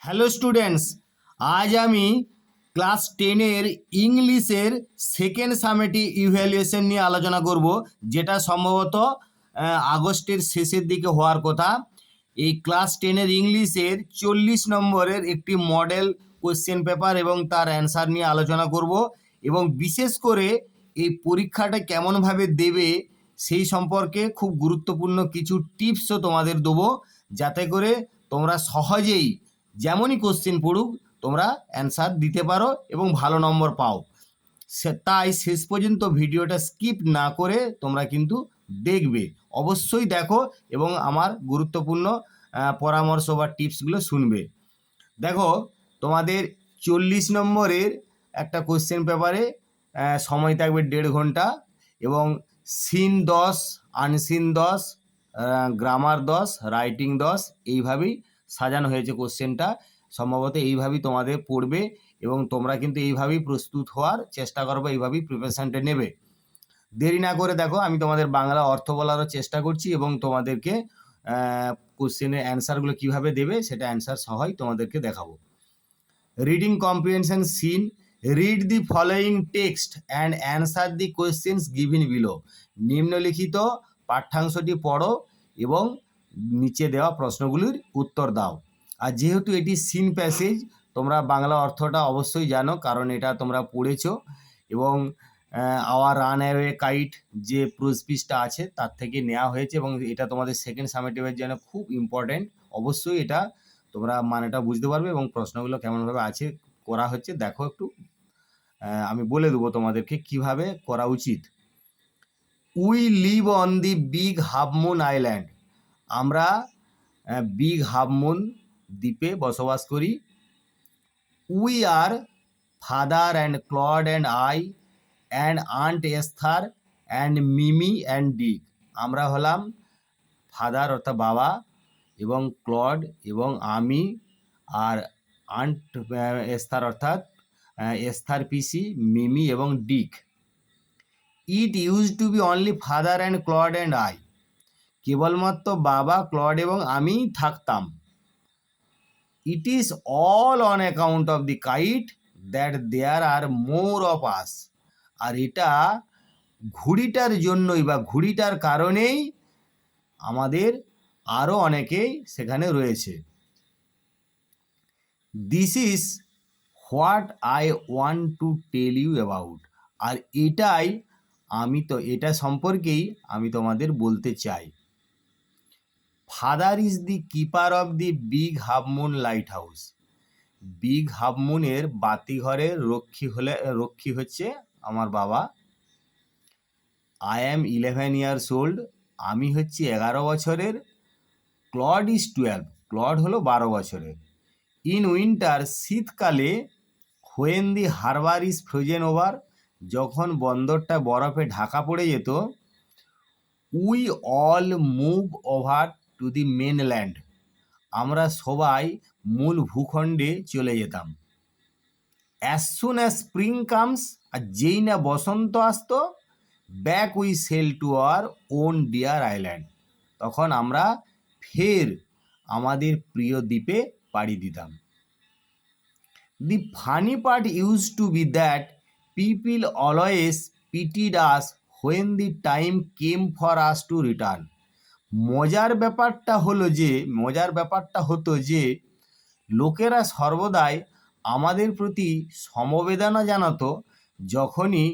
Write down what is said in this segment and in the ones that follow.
Hello students, আজ আমি class 10-এর ইংলিশের সেকেন্ড সামেটিভ ইভ্যালুয়েশন নিয়ে আলোচনা করব, যেটা সম্ভবত আগস্টের শেষের দিকে হওয়ার কথা। এই ক্লাস 10-এর ইংলিশের 40 নম্বরের একটি মডেল কোশ্চেন পেপার এবং তার অ্যান্সার নিয়ে আলোচনা করব, এবং বিশেষ করে এই পরীক্ষাটা কেমনভাবে দেবে সেই সম্পর্কে খুব গুরুত্বপূর্ণ কিছু টিপসও তোমাদের দেবো, যাতে করে তোমরা সহজেই যেমনই কোশ্চেন পড়ুক তোমরা অ্যান্সার দিতে পারো এবং ভালো নম্বর পাও। তাই শেষ পর্যন্ত ভিডিওটা স্কিপ না করে তোমরা কিন্তু দেখবে, অবশ্যই দেখো এবং আমার গুরুত্বপূর্ণ পরামর্শ বা টিপসগুলো শুনবে। দেখো, তোমাদের 40 নম্বরের একটা কোশ্চেন পেপারে সময় থাকবে 1.5 ঘন্টা, এবং সিন 10, আনসিন 10, গ্রামার 10, রাইটিং 10, এইভাবেই সাজানো হয়েছে কোশ্চেনটা। সম্ভবত এইভাবেই তোমাদের পড়বে এবং তোমরা কিন্তু এইভাবেই প্রস্তুত হওয়ার চেষ্টা করবে, এইভাবেই প্রিপারেশানটা নেবে। দেরি না করে দেখো, আমি তোমাদের বাংলা অর্থ বলারও চেষ্টা করছি এবং তোমাদেরকে কোশ্চেনের অ্যান্সারগুলো কীভাবে দেবে সেটা অ্যান্সার সহই তোমাদেরকে দেখাবো। Reading comprehension seen, read the following text and answer the questions given below. নিম্নলিখিত পাঠ্যাংশটি পড়ো এবং নিচে দেওয়া প্রশ্নগুলির উত্তর দাও। আর যেহেতু এটি সিন প্যাসেজ, তোমরা বাংলা অর্থটা অবশ্যই জানো, কারণ এটা তোমরা পড়েছো, এবং আওয়ার রান অ্যাওয়ে কাইট যে প্রোজ পিসটা আছে তার থেকে নেওয়া হয়েছে, এবং এটা তোমাদের সেকেন্ড সামেটিভের জন্য খুব ইম্পর্ট্যান্ট। অবশ্যই এটা তোমরা মানেটা বুঝতে পারবে এবং প্রশ্নগুলো কেমনভাবে আছে করা হচ্ছে দেখো একটু। আমি বলে দেবো তোমাদেরকে কিভাবে করা উচিত। We live on the big half moon island. আমরা বিগ হাফ মুন দ্বীপে বসবাস করি। We are father and Claude and I and aunt Esther and Mimi and Dick. আমরা হলাম ফাদার অর্থাৎ বাবা, এবং ক্লড এবং আমি, আর আন্ট এস্থার অর্থাৎ এস্থার পিসি, মিমি এবং Dick. It use to be only father and Claude and I. কেবলমাত্র বাবা, ক্লড এবং আমিই থাকতাম। It is all on account of the kite that there are more of us. আর এটা ঘুড়িটার জন্যই বা ঘুড়িটার কারণেই আমাদের আরও অনেকেই সেখানে রয়েছে। This is what I want to tell you about. আর এটাই এটা সম্পর্কেই আমি তোমাদের বলতে চাই। Father is the keeper of the big half moon lighthouse. Big half মুনের বাতিঘরের রক্ষী হচ্ছে আমার বাবা। I am 11 years old. আমি হচ্ছি 11 বছরের। Claude is 12। ক্লড হলো 12 বছরের। ইন উইন্টার, শীতকালে, when the harbour is frozen over, যখন বন্দরটা বরফে ঢাকা পড়ে যেত, we all move over to the mainland. আমরা সবাই মূল ভূখণ্ডে চলে যেতাম। As soon as spring comes, আর যেই না বসন্ত আসতো, back we sail to our own deer island, তখন আমরা ফের আমাদের প্রিয় দ্বীপে পাড়ি দিতাম। The funny part used to be that people always pitied us when the time came for us to return. মজার ব্যাপারটা হতো যে লোকেরা সর্বদাই আমাদের প্রতি সমবেদনা জানাতো যখনই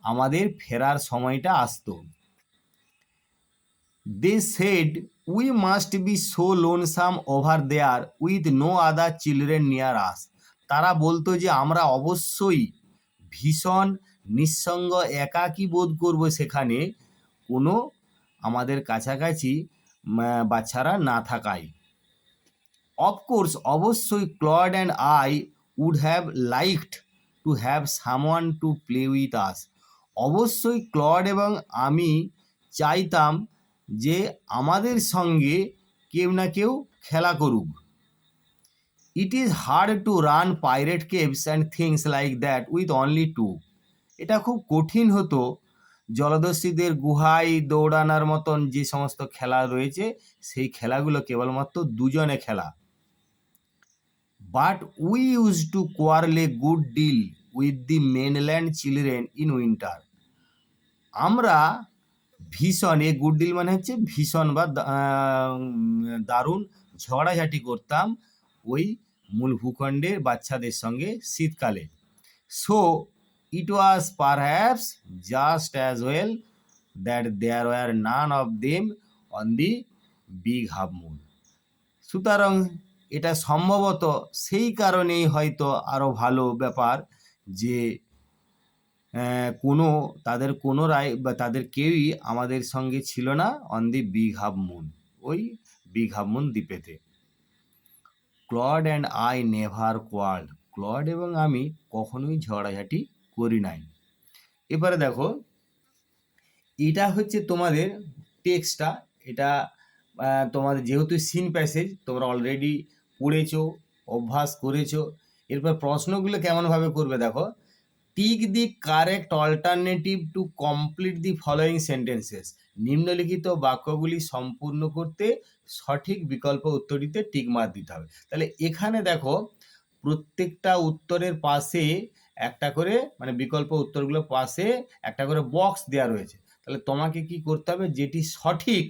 আমাদের ফেরার সময়টা আসতো। They said we must be so lonesome over there with no other children near us. তারা বলতো যে আমরা অবশ্যই ভীষণ নিঃসঙ্গ একাকী বোধ করব সেখানে কোনো আমাদের কাছাকাছি বাচ্চারা না থাকায়। অফকোর্স, অবশ্যই Claude and I would have liked to have someone to play with us. অবশ্যই ক্লড এবং আমি চাইতাম যে আমাদের সঙ্গে কেউ না কেউ খেলা করুক। It is hard to run pirate caves and things like that with only two. এটা খুব কঠিন হতো জলদস্যুদের গুহায় দৌড়ানোর মতন যে সমস্ত খেলা রয়েছে সেই খেলাগুলো কেবলমাত্র দুজনে খেলা। But we use to quarrel a good deal with the mainland children in winter. আমরা ভীষণ, এ গুড ডিল মানে হচ্ছে ভীষণ বা দারুণ ঝগড়াঝাটি করতাম ওই মূল ভূখণ্ডের বাচ্চাদের সঙ্গে শীতকালে। So it was perhaps just as well that there were none of them on the big half moon. সুতরাং এটা সম্ভবত সেই কারণেই হয়তো আরও ভালো ব্যাপার যে কোনোরাই বা তাদের কেউই আমাদের সঙ্গে ছিল না on the big half moon, ওই বিগ হাফ মুন দ্বীপেতে। Claude and I never cowered, Claude এবং আমি কখনোই ঝগড়াঝাটি করি নাই। এবারে দেখো, এটা হচ্ছে তোমাদের টেক্সটটা। এটা তোমাদের যেহেতু সিন প্যাসেজ তোমরা অলরেডি পড়েছো, অভ্যাস করেছো। এরপর প্রশ্নগুলো কেমনভাবে করবে দেখো, tick the correct alternative to complete the following sentences. নিম্নলিখিত বাক্যগুলি সম্পূর্ণ করতে সঠিক বিকল্প উত্তরটিতে টিক মার্ক দিতে হবে। তাহলে এখানে দেখো প্রত্যেকটা উত্তরের পাশে একটা করে, মানে বিকল্প উত্তরগুলোর পাশে একটা করে বক্স দেওয়া রয়েছে। তাহলে তোমাকে কি করতে হবে, যেটি সঠিক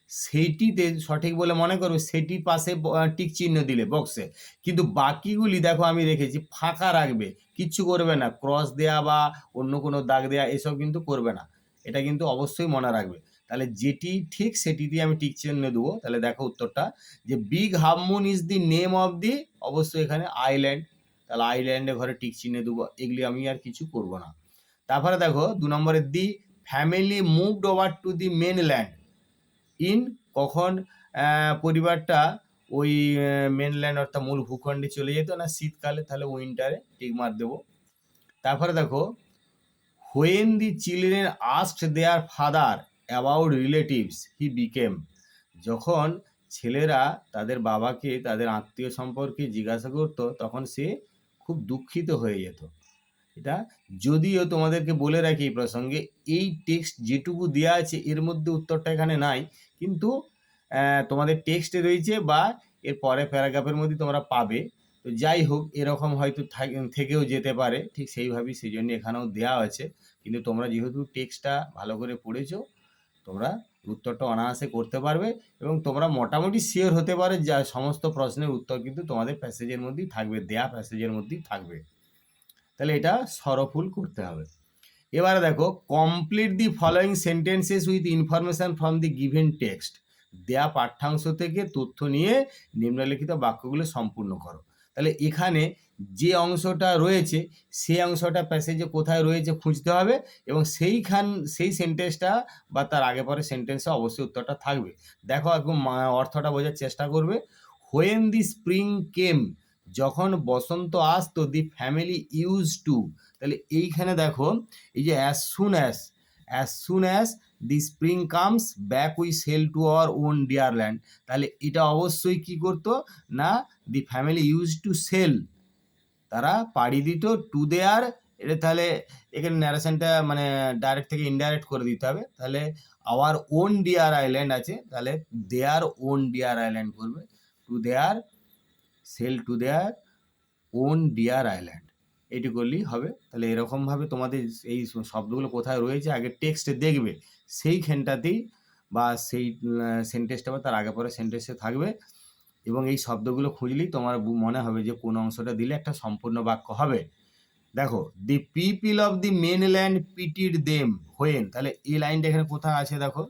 সেইটিতে সঠিক বলে মনে করবে সেটি পাশে টিক চিহ্ন দিলে বক্সে, কিন্তু বাকিগুলি দেখো আমি রেখেছি ফাঁকা রাখবে, কিচ্ছু করবে না, ক্রস দেয়া বা অন্য কোনো দাগ দেয়া এসব কিন্তু করবে না, এটা কিন্তু অবশ্যই মনে রাখবে। তাহলে যেটি ঠিক সেটি দিয়ে আমি টিক চিহ্ন দেবো। তাহলে দেখো উত্তরটা যে big half moon is the name of the, অবশ্যই এখানে আইল্যান্ড, তাহলে আইল্যান্ডে ঘরে টিক চিহ্ন দেবো, এগুলি আমি আর কিছু করব না। তারপরে দেখো 2 নম্বরে the family moved over to the mainland in, কখন পরিবারটা ওই মেনল্যান্ড অর্থাৎ মূল ভূখণ্ডে চলে যেত না, শীতকালে, তাহলে উইন্টারে টিক মার্ক দেবো। তারপরে দেখো when the children asked their father about relatives he became, যখন ছেলেরা তাদের বাবাকে তাদের আত্মীয় সম্পর্কে জিজ্ঞাসা করতো তখন সে খুব দুঃখিত হয়ে যেত। এটা যদিও তোমাদেরকে বলে রাখি এই প্রসঙ্গে, এই টেক্সট যেটুকু দেওয়া আছে এর মধ্যে উত্তরটা এখানে নাই, কিন্তু তোমাদের টেক্সটে রয়েছে বা এর পরে প্যারাগ্রাফের মধ্যে তোমরা পাবে। তো যাই হোক, এরকম হয়তো থেকেও যেতে পারে, ঠিক সেইভাবেই সেই জন্য এখানেও দেওয়া আছে। কিন্তু তোমরা যেহেতু টেক্সটটা ভালো করে পড়েছো, তোমরা উত্তরটা অনায়াসে করতে পারবে এবং তোমরা মোটামুটি শিওর হতে পারে যা সমস্ত প্রশ্নের উত্তর কিন্তু তোমাদের প্যাসেজের মধ্যেই থাকবে, দেয়া প্যাসেজের মধ্যেই থাকবে। তাহলে এটা সরফুল করতে হবে। এবারে দেখো complete the following sentences with information from the given text, দেয়া পাঠ্যাংশ থেকে তথ্য নিয়ে নিম্নলিখিত বাক্যগুলো সম্পূর্ণ করো। তাহলে এখানে যে অংশটা রয়েছে সেই অংশটা প্যাসেজে কোথায় রয়েছে খুঁজতে হবে এবং সেই সেন্টেন্সটা বা তার আগে পরে সেন্টেন্সে অবশ্যই উত্তরটা থাকবে। দেখো একদম অর্থটা বোঝার চেষ্টা করবে। হোয়েন দি স্প্রিং কেম, যখন বসন্ত আসতো, দি ফ্যামিলি ইউজ টু, তাহলে এইখানে দেখো এই যে as soon as the spring comes back we sail to our own dear land, তাহলে এটা অবশ্যই কি করতো না, the family use to sail, তারা পাড়ি দিত টু দেয়ার, এটা তাহলে এখানে ন্যারেশনটা মানে ডাইরেক্ট থেকে ইনডাইরেক্ট করে দিতে হবে। তাহলে আওয়ার ওন ডিয়ার আইল্যান্ড আছে, তাহলে দেয়ার ওন ডিয়ার আইল্যান্ড করবে, to their sail to their own deer Island, এটি করলেই হবে। তাহলে এরকমভাবে তোমাদের এই শব্দগুলো কোথায় রয়েছে আগে টেক্সটে দেখবে, সেইখানটাতেই বা সেই সেন্টেন্সটা বা তার আগে পরে সেন্টেন্সে থাকবে এবং এই শব্দগুলো খুঁজলেই তোমার মনে হবে যে কোন অংশটা দিলে একটা সম্পূর্ণ বাক্য হবে। দেখো the people of the mainland pitied them when, তাহলে এই লাইনটা এখানে কোথায় আছে দেখো,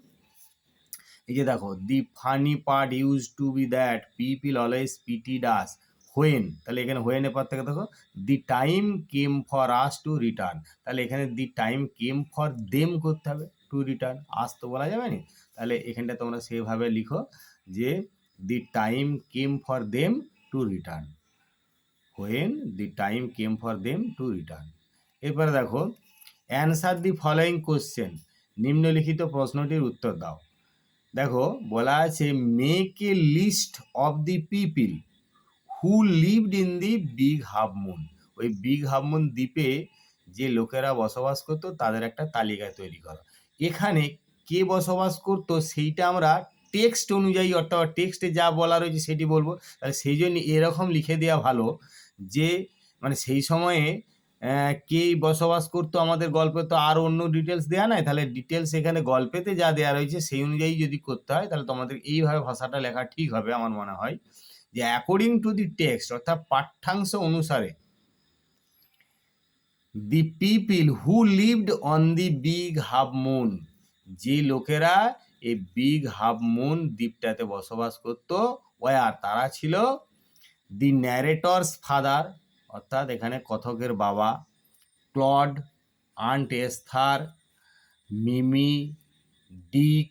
এই যে দেখো the funny part use to be that people always pitied us when, তাহলে এখানে হোয়েনের পর থেকে দেখো the time came for us to return, তাহলে এখানে the time came for them করতে হবে টু রিটার্ন, আস তো বলা যাবে না, তাহলে এখানটা তোমরা সেভাবে লিখো যে দি time came for them to return, when the time came for them to return. এরপরে দেখো অ্যান্সার দি ফলোয়িং কোশ্চেন, নিম্নলিখিত প্রশ্নটির উত্তর দাও। দেখো বলা আছে make a list of the people who lived in the big half moon, ওই বিগ হাফ মুন দ্বীপে যে লোকেরা বসবাস করতো তাদের একটা তালিকা তৈরি করো। এখানে কে বসবাস করতো সেইটা আমরা টেক্সট অনুযায়ী, অর্থাৎ টেক্সটে যা বলা রয়েছে সেটি বলবো। তাহলে সেই জন্য এরকম লিখে দেওয়া ভালো যে মানে সেই সময়ে কে বসবাস করতো আমাদের গল্পে, তো আর অন্য ডিটেলস দেওয়া নাই, তাহলে ডিটেলস এখানে গল্পেতে যা দেওয়া রয়েছে সেই অনুযায়ী যদি করতে হয় তাহলে তোমাদের এইভাবে ভাষাটা লেখা ঠিক হবে আমার মনে হয়, যে অ্যাকর্ডিং টু দি টেক্সট, অর্থাৎ পাঠ্যাংশ অনুসারে, দি people who lived on the big half moon, যে লোকেরা এই বিগ হাফ মুন দ্বীপটাতে বসবাস করত, ওয়ার তারা ছিল, দি ন্যারেটরস ফাদার, অর্থাৎ এখানে কথকের বাবা, Claude, aunt Esther, Mimi, Dick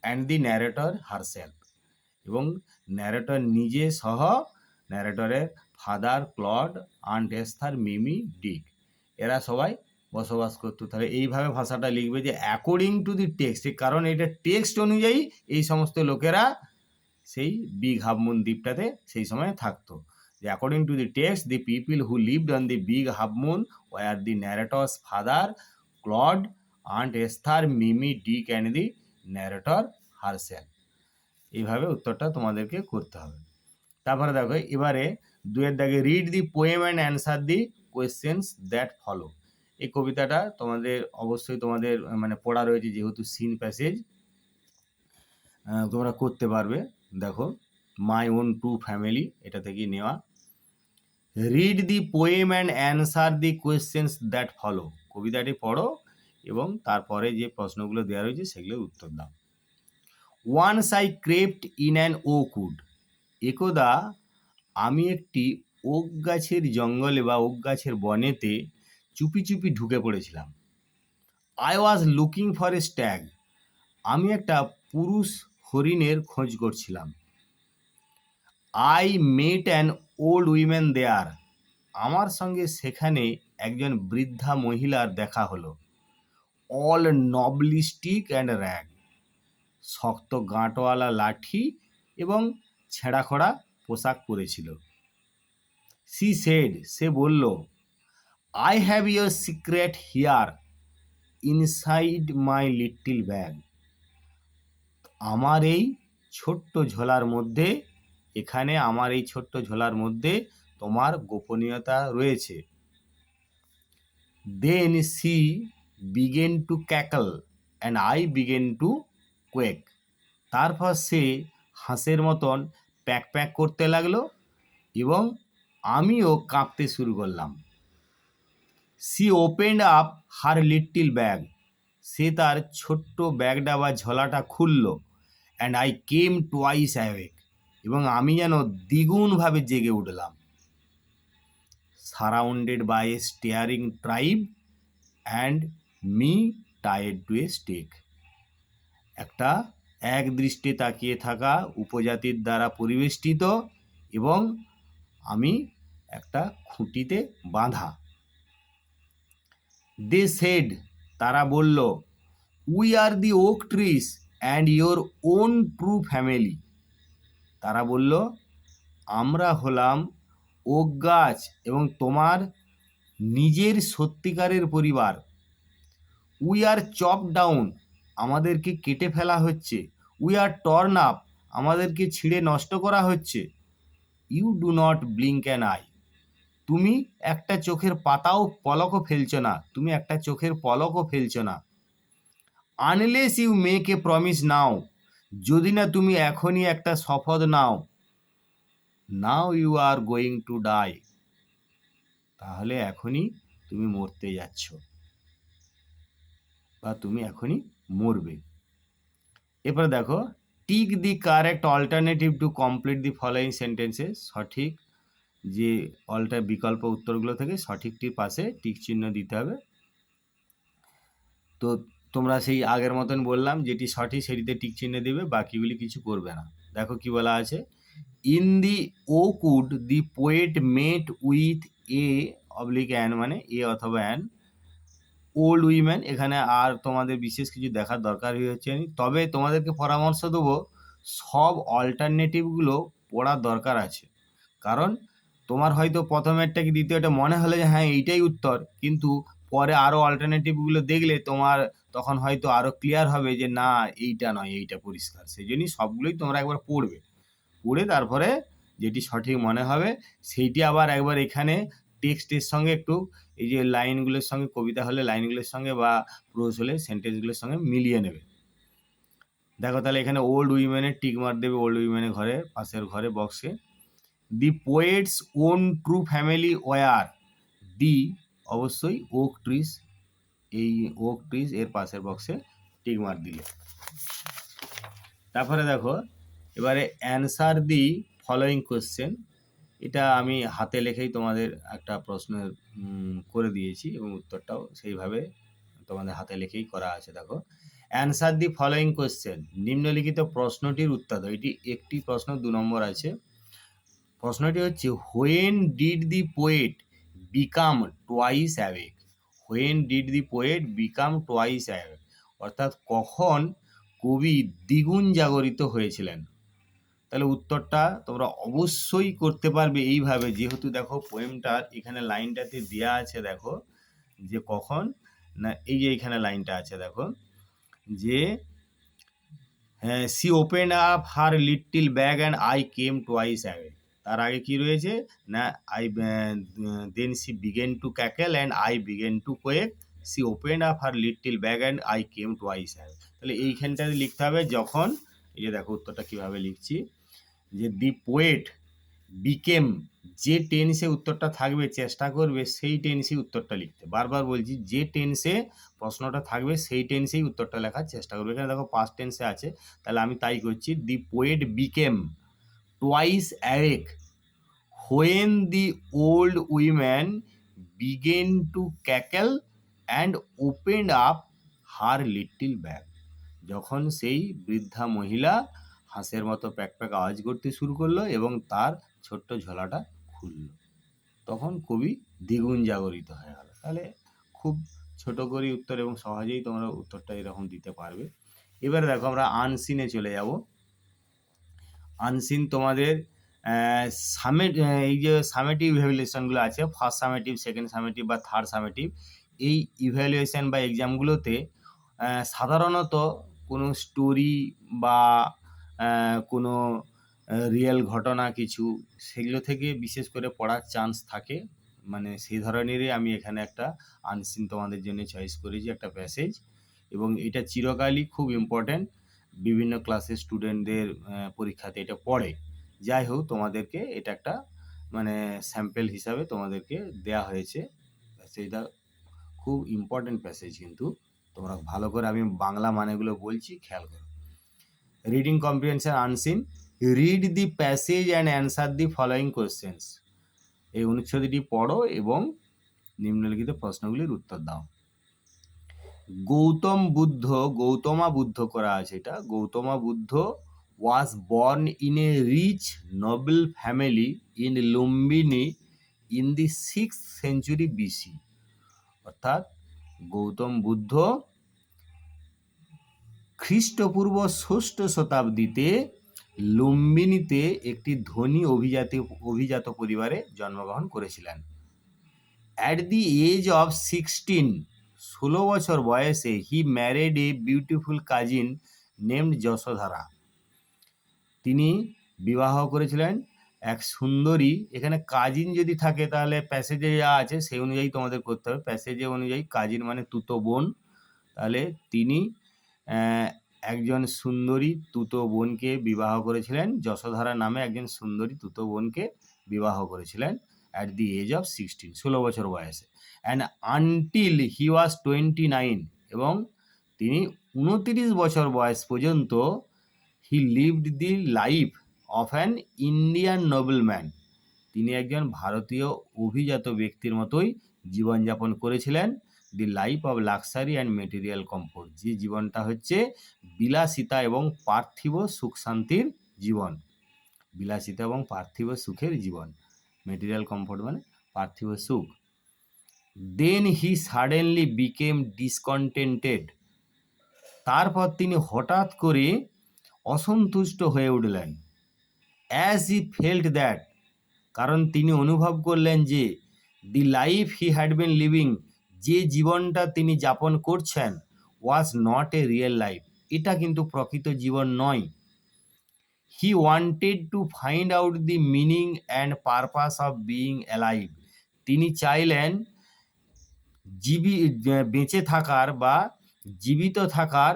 and the narrator herself, এবং ন্যারেটর নিজে সহ ন্যারেটরের father, Claude, aunt Esther, Mimi, Dick, এরা সবাই বসবাস করতো। তাহলে এইভাবে ভাষাটা লিখবে যে অ্যাকর্ডিং টু দি টেক্সট, কারণ এটা টেক্সট অনুযায়ী এই সমস্ত লোকেরা সেই বিগ হাফ মুন দ্বীপটাতে সেই সময় থাকতো। যে according to the text, the people who lived on the big half moon were the narrator's father, Claude, aunt Esther, Mimi, Dick and the narrator herself. এইভাবে উত্তরটা তোমাদেরকে করতে হবে। তারপরে দেখো এবারে 2 দাগে, read the poem and answer the questions that follow. এই কবিতাটা তোমাদের অবশ্যই তোমাদের মানে পড়া রয়েছে, যেহেতু সিন প্যাসেজ তোমরা করতে পারবে। দেখো, মাই ওন টু ফ্যামিলি এটা থেকে নেওয়া। Read the poem and answer the questions that follow, কবিতাটি পড়ো এবং তারপরে যে প্রশ্নগুলো দেওয়া রয়েছে সেগুলোর উত্তর দাও। Once I crept in an oak wood, একদা আমি একটি ওক গাছের জঙ্গলে বা ওক গাছের বনেতে চুপি চুপি ঢুকে পড়েছিলাম। I was looking for a stag, আমি একটা পুরুষ হরিণের খোঁজ করছিলাম। I met an old women there, আমার সঙ্গে সেখানে একজন বৃদ্ধা মহিলার দেখা হলো। All knobbly stick and rag, শক্ত গাঁটওয়ালা লাঠি এবং ছেঁড়াখড়া পোশাক পরেছিল। সি সেড, সে বলল, I have your secret here inside my little bag, আমার এই ছোট্ট ঝোলার মধ্যে, এখানে আমার এই ছোট্ট ঝোলার মধ্যে তোমার গোপনীয়তা রয়েছে। Then she began to cackle and I began to quake, তারপর সে হাঁসের মতন প্যাক প্যাক করতে লাগলো এবং আমিও কাঁপতে শুরু করলাম। She opened up her little bag, সে তার ছোট্ট ব্যাগটা বা ঝোলাটা খুলল। And I came twice awake, এবং আমি যেন দ্বিগুণভাবে জেগে উঠলাম। Surrounded by a staring tribe and me tied to a stake, একটা এক দৃষ্টে তাকিয়ে থাকা উপজাতির দ্বারা পরিবেষ্টিত এবং আমি একটা খুঁটিতে বাঁধা। দে সেড, তারা বলল, we are the oak trees and your own true family, তারা বলল, আমরা হলাম ওক গাছ এবং তোমার নিজের সত্যিকারের পরিবার। উই আর চপ ডাউন, আমাদেরকে কেটে ফেলা হচ্ছে। উই আর টর্ন আপ, আমাদেরকে ছিঁড়ে নষ্ট করা হচ্ছে। You do not blink an eye, তুমি একটা চোখের পাতাও পলকও ফেলছো না, তুমি একটা চোখের পলকও ফেলছো না। Unless you make a promise now, যদি না তুমি এখনই একটা শপথ নাও। Now you are going to die, তাহলে এখনই তুমি মরতে যাচ্ছ বা তুমি এখনই মরবে। এরপরে দেখো, tick the correct alternative to complete the following sentences, সঠিক যে বিকল্প উত্তরগুলো থেকে সঠিকটির পাশে টিক চিহ্ন দিতে হবে। তো তোমরা সেই আগের মতন বললাম, যেটি সঠিক সেটিতে টিক চিহ্ন দিবে, বাকিগুলি কিছু করবে না। দেখো কি বলা আছে, in the oak wood the poet met with a oblique an, মানে এ অথবা অ্যান ওল্ড উইমেন, এখানে আর তোমাদের বিশেষ কিছু দেখার দরকার হচ্ছে না। তবে তোমাদেরকে পরামর্শ দেবো, সব অল্টারনেটিভগুলো পড়ার দরকার আছে, কারণ তোমার হয়তো প্রথমেরটা কি দ্বিতীয়টা মনে হলে যে হ্যাঁ এইটাই উত্তর, কিন্তু পরে আরও অল্টারনেটিভগুলো দেখলে তোমার তখন হয়তো আরও ক্লিয়ার হবে যে না এইটা নয়, এইটা পরিষ্কার। সেই জন্যই সবগুলোই তোমরা একবার পড়বে, পড়ে তারপরে যেটি সঠিক মনে হবে সেইটি আবার একবার এখানে টেক্সটের সঙ্গে একটু এই যে লাইনগুলোর সঙ্গে, কবিতা হলে লাইনগুলোর সঙ্গে বা প্রোজ হলে সেন্টেন্সগুলোর সঙ্গে মিলিয়ে নেবে। দেখো তাহলে এখানে ওল্ড উইমেনের টিক মার দেবে, ওল্ড উইমেনের ঘরে, পাশের ঘরে বক্সে। The poets own true family were the, অবশ্যই ওক ট্রিস, এই ওক ট্রিস এর পাশের বক্সে টিক মার দিলে। তারপরে দেখো এবারে অ্যান্সার দি ফলোয়িং কোশ্চেন, এটা আমি হাতে লেখেই তোমাদের একটা প্রশ্ন করে দিয়েছি এবং উত্তরটাও সেইভাবে তোমাদের হাতে লেখেই করা আছে। দেখো অ্যান্সার দি ফলোয়িং কোশ্চেন, নিম্নলিখিত প্রশ্নটির উত্তর দাও। এটি একটি প্রশ্ন, 2 নম্বর আছে। প্রশ্নটি হচ্ছে when did the poet become twice awake, when did the poet become twice awake, অর্থাৎ কখন কবি দ্বিগুণ জাগরিত হয়েছিলেন। তাহলে উত্তরটা তোমরা অবশ্যই করতে পারবে এইভাবে, যেহেতু দেখো পোয়েমটার এখানে লাইনটাতে দেওয়া আছে, দেখো যে কখন না, এই যে এখানে লাইনটা আছে দেখো যে she open up her little bag and I came twice away. তার আগে কি রয়েছে না, I then she began to cackle and I began to quake, she open up her little bag and I came twice away. তাহলে এইখানটাতে লিখতে হবে যখন, এই যে দেখো উত্তরটা কীভাবে লিখছি, যে দি পোয়েট বিকেম, যে টেন্সে উত্তরটা থাকবে চেষ্টা করবে সেই টেন্সেই উত্তরটা লিখতে। বারবার বলছি, যে টেন্সে প্রশ্নটা থাকবে সেই টেন্সেই উত্তরটা লেখার চেষ্টা করবে। এখানে দেখো পাস্ট টেন্সে আছে, তাহলে আমি তাই করছি, the poet became twice awake when the old woman began to cackle and opened up her little bag, যখন সেই বৃদ্ধা মহিলা হাঁসের মতো প্যাক প্যাক আওয়াজ করতে শুরু করলো এবং তার ছোট্ট ঝোলাটা খুলল, তখন কবি দ্বিগুণ জাগরিত হয়ে গেল। তাহলে খুব ছোট করে উত্তর এবং সহজেই তোমরা উত্তরটা এরকম দিতে পারবে। এবারে দেখো আমরা আনসিনে চলে যাব। আনসিন তোমাদের এই যে সামেটিভ ইভ্যালুয়েশনগুলো আছে, ফার্স্ট সামেটিভ, সেকেন্ড সামেটিভ বা থার্ড সামেটিভ, এই ইভ্যালুয়েশন বা এক্সামগুলোতে সাধারণত কোনো স্টোরি বা কোনো রিয়েল ঘটনা কিছু, সেগুলো থেকে বিশেষ করে পড়ার চান্স থাকে, মানে সেই ধরনেরই আমি এখানে একটা আনসিন তোমাদের জন্য চয়েস করেছি, একটা প্যাসেজ, এবং এটা চিরকালই খুব ইম্পর্ট্যান্ট, বিভিন্ন ক্লাসের স্টুডেন্টদের পরীক্ষাতে এটা পড়ে। যাই হোক, তোমাদেরকে এটা একটা মানে স্যাম্পল হিসাবে তোমাদেরকে দেয়া হয়েছে। প্যাসেজটা খুব ইম্পর্ট্যান্ট প্যাসেজ, কিন্তু তোমরা ভালো করে, আমি বাংলা মানেগুলো বলছি, খেয়াল করো। Reading comprehension unseen, read the passage and answer the following questions, এই অনুচ্ছেদটি পড়ো এবং নিম্নলিখিত প্রশ্নগুলির উত্তর দাও। গৌতম বুদ্ধ, গৌতমা বুদ্ধ করা আছে এটা, Gautama Buddha was born in a rich noble family in Lumbini in the 6th century BC, অর্থাৎ গৌতম বুদ্ধ খ্রিস্টপূর্ব 6ষ্ঠ শতাব্দীতে লুম্বিনীতে একটি ধনী অভিজাত পরিবারে জন্মগ্রহণ করেছিলেন। অ্যাট দি এজ অফ 16, 16 বছর বয়সে he married a beautiful cousin named Yashodhara, তিনি বিবাহ করেছিলেন এক সুন্দরী, এখানে কাজিন যদি থাকে তাহলে প্যাসেজে যা আছে সেই অনুযায়ী তোমাদের করতে হবে, প্যাসেজে অনুযায়ী কাজিন মানে তুতো বোন, তাহলে তিনি একজন সুন্দরী তুতো বোনকে বিবাহ করেছিলেন, যশোধারা নামে একজন সুন্দরী তুতো বোনকে বিবাহ করেছিলেন অ্যাট দি এজ অফ 16, 16 বছর বয়সে। অ্যান্ড আনটিল হি ওয়াজ 29, এবং তিনি 29 বছর বয়স পর্যন্ত he lived the life of an Indian nobleman, তিনি একজন ভারতীয় অভিজাত ব্যক্তির মতোই জীবনযাপন করেছিলেন। The life of luxury and material comfort, যে জীবনটা হচ্ছে বিলাসিতা এবং পার্থিব সুখ শান্তির জীবন, বিলাসিতা এবং পার্থিব সুখের জীবন, মেটেরিয়াল কমফোর্ট মানে পার্থিব সুখ। দেন হি সাডেনলি বিকেম ডিসকন্টেন্টেড, তারপর তিনি হঠাৎ করে অসন্তুষ্ট হয়ে উঠলেন। অ্যাজ হি ফেল্ট দ্যাট, কারণ তিনি অনুভব করলেন যে দি life he had been living, যে জীবনটা তিনি যাপন করছেন ওয়াজ নট এ রিয়েল লাইফ, এটা কিন্তু প্রকৃত জীবন নয়। He wanted to find out the meaning and purpose of being alive, তিনি চাইলেন বেঁচে থাকার বা জীবিত থাকার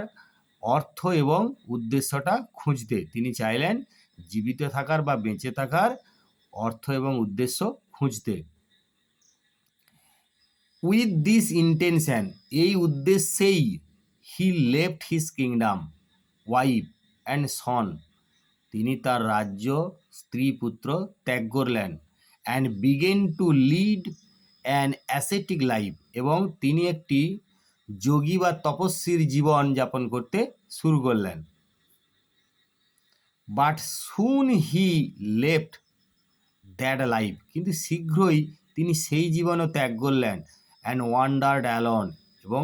অর্থ এবং উদ্দেশ্যটা খুঁজতে, তিনি চাইলেন জীবিত থাকার বা বেঁচে থাকার অর্থ এবং উদ্দেশ্য খুঁজতে। উইথ দিস ইন্টেনশন, এই উদ্দেশ্যেই he left his kingdom, wife and son, তিনি তার রাজ্য, স্ত্রী, পুত্র ত্যাগ করলেন। And began to lead an ascetic life, এবং তিনি একটি যোগী বা তপস্বীর জীবন যাপন করতে শুরু করলেন। But soon he left that life, কিন্তু শীঘ্রই তিনি সেই জীবনও ত্যাগ করলেন। অ্যান্ড ওয়ান্ডার্ড অ্যালন, এবং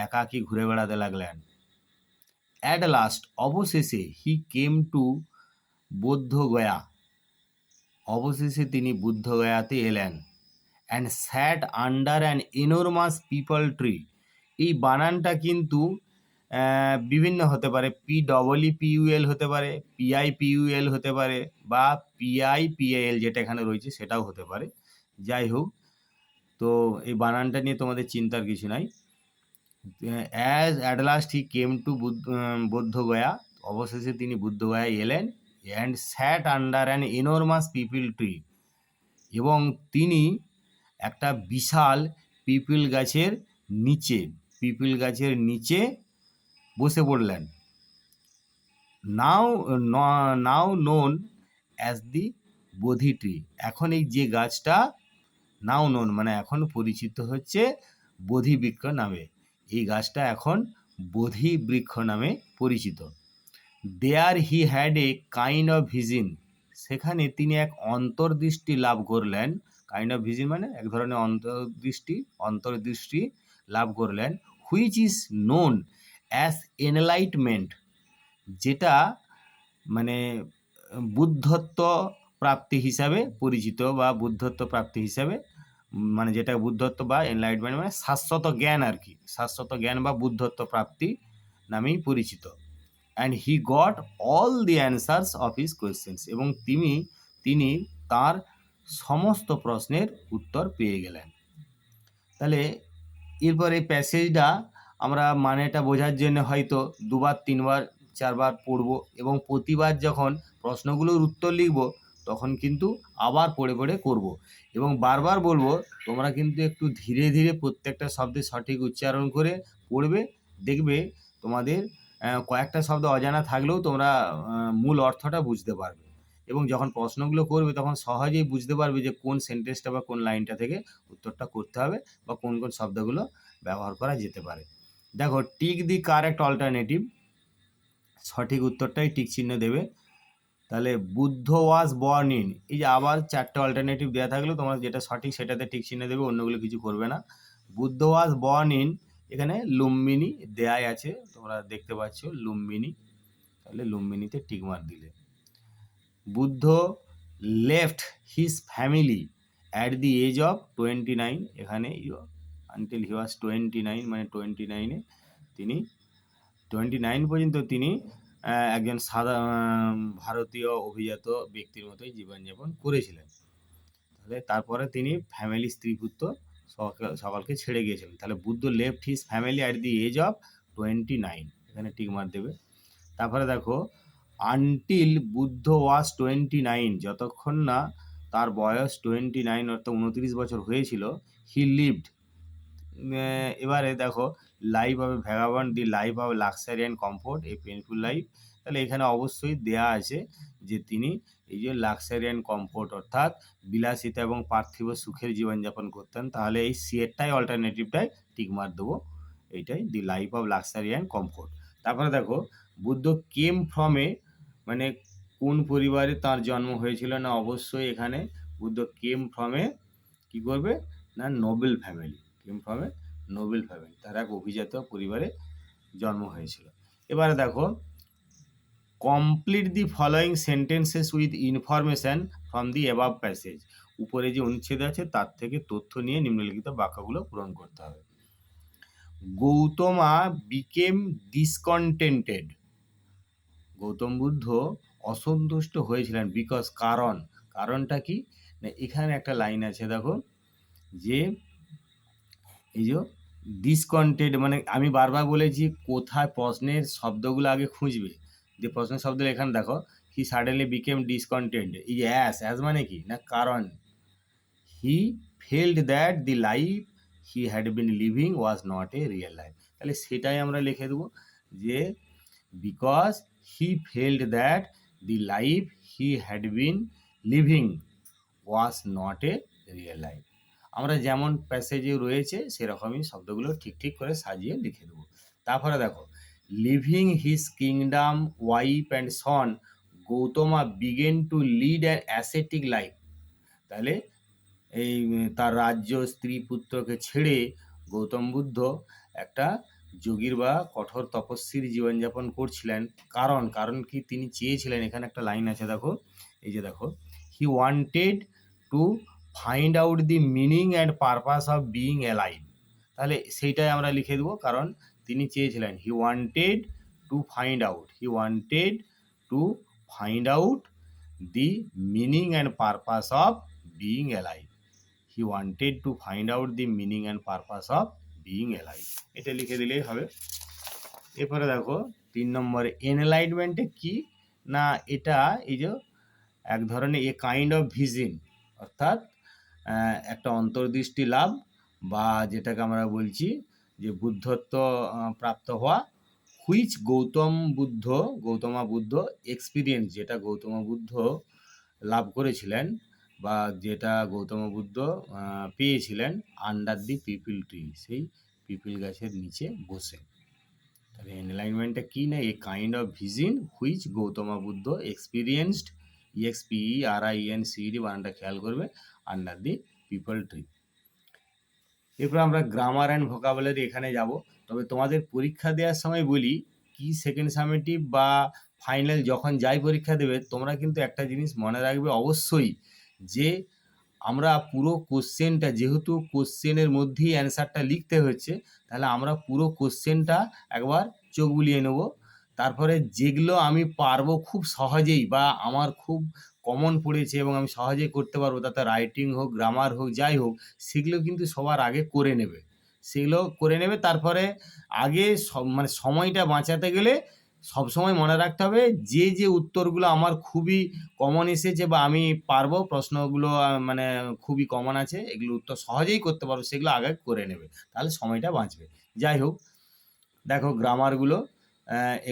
একাকী ঘুরে বেড়াতে লাগলেন। অ্যাট লাস্ট, অবশেষে হি কেম টু বৌদ্ধগয়া, অবশেষে তিনি বুদ্ধগয়াতে এলেন। And sat under an enormous peepal tree, এই বানানটা কিন্তু বিভিন্ন হতে পারে, PEEPUL হতে পারে, PIPUL হতে পারে, বা PIPAL যেটা এখানে রয়েছে সেটাও হতে পারে। যাই হোক, তো এই বানানটা নিয়ে তোমাদের চিন্তার কিছু নাই। As at last he came to Bodh Gaya, অবশেষে তিনি বুদ্ধগয়ায় এলেন। And sat under an enormous peepal tree, এবং তিনি একটা বিশাল পিপল গাছের নিচে বসে পড়লেন। Now known as the Bodhi tree, এখন এই যে গাছটা নাও নোন মানে এখন পরিচিত হচ্ছে বোধি বৃক্ষ নামে, এই গাছটা এখন বোধি বৃক্ষ নামে পরিচিত। There he had a kind of vision, সেখানে তিনি এক অন্তর্দৃষ্টি লাভ করলেন। কাইন্ড অফ ভিজন মানে এক ধরনের অন্তর্দৃষ্টি লাভ করলেন। Which is known as enlightenment, যেটা মানে বুদ্ধত্ব প্রাপ্তি হিসাবে পরিচিত, বা বুদ্ধত্ব প্রাপ্তি হিসাবে মানে যেটা বুদ্ধত্ব বা এনলাইটমেন্ট মানে শাশ্বত জ্ঞান আর কি, শাশ্বত জ্ঞান বা বুদ্ধত্ব প্রাপ্তি নামেই পরিচিত। And he got all the answers of his questions, এবং তিনি তার সমস্ত প্রশ্নের উত্তর পেয়ে গেলেন। তাহলে এরপর এই প্যাসেজটা আমরা মানেটা বোঝার জন্য হয়তো 2বার 3বার 4বার পড়ব, এবং প্রতিবার যখন প্রশ্নগুলোর উত্তর লিখব তখন কিন্তু আবার পড়ে করব, এবং বারবার বলবো তোমরা কিন্তু একটু ধীরে ধীরে প্রত্যেকটা শব্দের সঠিক উচ্চারণ করে পড়বে। দেখবে তোমাদের কয়েকটা শব্দ অজানা থাকলেও তোমরা মূল অর্থটা বুঝতে পারবে, এবং যখন প্রশ্নগুলো করবে তখন সহজেই বুঝতে পারবে যে কোন সেন্টেন্সটা বা কোন লাইনটা থেকে উত্তরটা করতে হবে, বা কোন শব্দগুলো ব্যবহার করা যেতে পারে। দেখো, টিক দি কারেক্ট অল্টারনেটিভ, সঠিক উত্তরটাই টিক চিহ্ন দেবে। তাহলে বুদ্ধ ওয়াজ বর্ন ইন, এই যে আবার 4টে অল্টারনেটিভ দেওয়া থাকলেও তোমরা যেটা সঠিক সেটাতে টিক চিহ্ন দেবে, অন্যগুলো কিছু করবে না। বুদ্ধ ওয়াজ বর্ন ইন, এখানে লুম্বিনী দেয়াই আছে, তোমরা দেখতে পাচ্ছ লুম্বিনী, তাহলে লুম্বিনীতে টিক মার্ক দিলে। Buddha left his family at the age of 29, এখানে আনটিল হি ওয়াজ 29 মানে 29-এ তিনি 29 পর্যন্ত তিনি একজন ভারতীয় অভিজাত ব্যক্তির মতোই জীবনযাপন করেছিলেন। তাহলে তারপরে তিনি ফ্যামিলি, স্ত্রী, পুত্র সকলকে ছেড়ে গিয়েছিলেন। তাহলে Buddha left his family at the age of 29, এখানে টিক মার্ক দেবে। তারপরে দেখো, আনটিল বুদ্ধ ওয়াজ 29, যতক্ষণ না তার বয়স 29 অর্থাৎ 29 বছর হয়েছিল, হি লিভড, এবারে দেখো life of vagabond, the life of luxury and comfort, A painful life, তাহলে এখানে অবশ্যই দেয়া আছে যে তিনি এই যে লাক্সারি অ্যান্ড কমফোর্ট অর্থাৎ বিলাসিতা এবং পার্থিব সুখের জীবনযাপন করতেন। তাহলে এই সিয়েরটাই অল্টারনেটিভটাই টিক মার্ক দেবো, এইটাই দি life of luxury and comfort. তারপরে দেখো, বুদ্ধ কেম ফ্রম এ, মানে কোন পরিবারে তার জন্ম হয়েছিল, না অবশ্যই এখানে বুদ্ধ কেম ফ্রম এ কী করবে না noble family, came from a noble family, তার এক অভিজাত পরিবারে জন্ম হয়েছিল। এবারে দেখো, complete the following sentences with information from the above passage, উপরে যে অনুচ্ছেদ আছে তার থেকে তথ্য নিয়ে নিম্নলিখিত বাক্যগুলো পূরণ করতে হবে। গৌতমা বিকেম ডিসকন্টেন্টেড। গৌতম বুদ্ধ অসন্তুষ্ট হয়েছিলেন বিকজ কারণটা কি না, এখানে একটা লাইন আছে দেখো, যে এই যে ডিসকন্টেন্ট মানে আমি বারবার বলেছি কোথায় প্রশ্নের শব্দগুলো আগে খুঁজবে, যে প্রশ্নের শব্দ এখানে দেখো, হি সাডেনলি বিকেম ডিসকন্টেন্ট, এই যে অ্যাস মানে কি না কারণ, he felt that the life he had been living was not a real life. তাহলে সেটাই আমরা লিখে দেবো যে because he felt that the life he had been living was not a real life. আমরা যেমন প্যাসেজে রয়েছে সেরকমই শব্দগুলো ঠিক করে সাজিয়ে লিখে দেবো। তারপরে দেখো, leaving his kingdom wife and son Gautama began to lead an ascetic life. তাহলে এই তার রাজ্য স্ত্রী পুত্রকে ছেড়ে গৌতম বুদ্ধ একটা যোগীর বা কঠোর তপস্বীর জীবনযাপন করছিলেন। কারণ কি তিনি চেয়েছিলেন, এখানে একটা লাইন আছে দেখো, এই যে দেখো, he wanted to find out the meaning and purpose of being alive. তাহলে সেইটাই আমরা লিখে দেবো, কারণ তিনি চেয়েছিলেন, he wanted to find out the meaning and purpose of being alive. He wanted to find out the meaning and purpose of being alive, এটা লিখে দিলেই হবে। এরপরে দেখো 3 নম্বরে এনলাইটমেন্টে কি না, এটা এই যে এক ধরনের এ কাইন্ড অফ ভিজন, অর্থাৎ একটা অন্তর্দৃষ্টি লাভ, বা যেটাকে আমরা বলছি যে বুদ্ধত্ব প্রাপ্ত হওয়া, হুইচ গৌতমা বুদ্ধ এক্সপিরিয়েন্স, যেটা গৌতম বুদ্ধ লাভ করেছিলেন বা যেটা গৌতম বুদ্ধ পেয়েছিলেন আন্ডার দি পিপল ট্রি, সেই পিপল গাছের নিচে বসে। তাহলে এনলাইনমেন্টটা কি না, এ kind of vision which Gautam Buddha experienced, EXPERIENCED বানানটা খেয়াল করবে, আন্ডার দি পিপল ট্রি। এরপর আমরা গ্রামার অ্যান্ড ভোকাবুলারি এখানে যাব। তবে তোমাদের পরীক্ষা দেওয়ার সময় বলি কি, সেকেন্ড সামেটিভ বা ফাইনাল যখন যাই পরীক্ষা দেবে, তোমরা কিন্তু একটা জিনিস মনে রাখবে অবশ্যই, যে আমরা পুরো কোশ্চেনটা, যেহেতু কোশ্চেনের মধ্যেই অ্যান্সারটা লিখতে হচ্ছে, তাহলে আমরা পুরো কোশ্চেনটা একবার চোখ বুলিয়ে নেব। তারপরে যেগুলো আমি পারবো খুব সহজেই বা আমার খুব কমন পড়েছে এবং আমি সহজেই করতে পারবো, তাতে রাইটিং হোক গ্রামার হোক যাই হোক, সেগুলো কিন্তু সবার আগে করে নেবে। তারপরে আগে মানে সময়টা বাঁচাতে গেলে সবসময় মনে রাখতে হবে যে উত্তরগুলো আমার খুবই কমন এসেছে বা আমি পারবো, প্রশ্নগুলো মানে খুবই কমন আছে, এগুলো উত্তর সহজেই করতে পারবো, সেগুলো আগে করে নেবে, তাহলে সময়টা বাঁচবে। যাই হোক, দেখো গ্রামারগুলো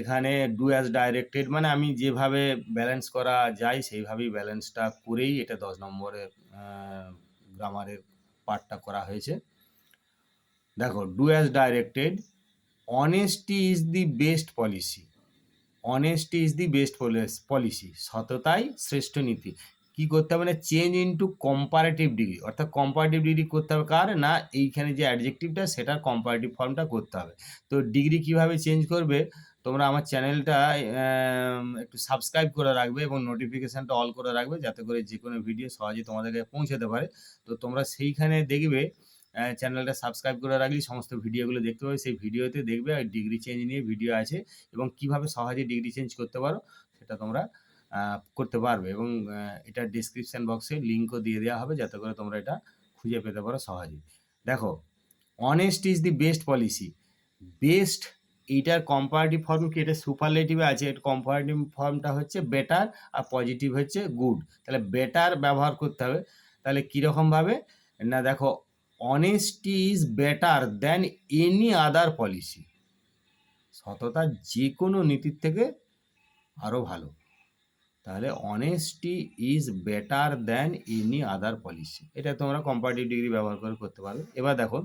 এখানে ডু অ্যাজ ডাইরেক্টেড, মানে আমি যেভাবে ব্যালেন্স করা যায় সেইভাবেই ব্যালেন্সটা করেই এটা 10 নম্বরের গ্রামারের পার্টটা করা হয়েছে। দেখো, do as directed, honesty is the best policy, সততাই শ্রেষ্ঠ নীতি। কি করতে হবে না, চেঞ্জ ইনটু কম্পারেটিভ ডিগ্রি, অর্থাৎ কম্পারেটিভ ডিগ্রি করতে হবে কার না, এইখানে যে অ্যাডজেক্টিভটা সেটার কম্পারেটিভ ফর্মটা করতে হবে। তো ডিগ্রি কিভাবে চেঞ্জ করবে, তোমরা আমার চ্যানেলটা একটু সাবস্ক্রাইব করে রাখবে এবং নোটিফিকেশানটা অল করে রাখবে, যাতে করে যে কোনো ভিডিও সহজে তোমাদেরকে পৌঁছাতে পারে। তো তোমরা সেইখানে দেখবে, চ্যানেলটা সাবস্ক্রাইব করে রাখলে সমস্ত ভিডিওগুলো দেখতে পাবে, সেই ভিডিওতে দেখবে ডিগ্রি চেঞ্জ নিয়ে ভিডিও আছে এবং কিভাবে সহজে ডিগ্রি চেঞ্জ করতে পারো সেটা তোমরা করতে পারবে, এবং এটা ডিসক্রিপশান বক্সে লিঙ্কও দিয়ে দেওয়া হবে, যাতে করে তোমরা এটা খুঁজে পেতে পারো সহজেই। দেখো, honest is the best policy, best এইটার কম্পারেটিভ ফর্ম কি, এটা সুপারলেটিভে আছে, এর কম্পারেটিভ ফর্মটা হচ্ছে বেটার আর পজিটিভ হচ্ছে গুড। তাহলে বেটার ব্যবহার করতে হবে। তাহলে কীরকমভাবে না, দেখো, honesty is better than any other policy, সততা যে কোনো নীতির থেকে আরও ভালো। তাহলে honesty is better than any other policy, এটা তোমরা কম্পারেটিভ ডিগ্রি ব্যবহার করে করতে পারবে। এবার দেখো,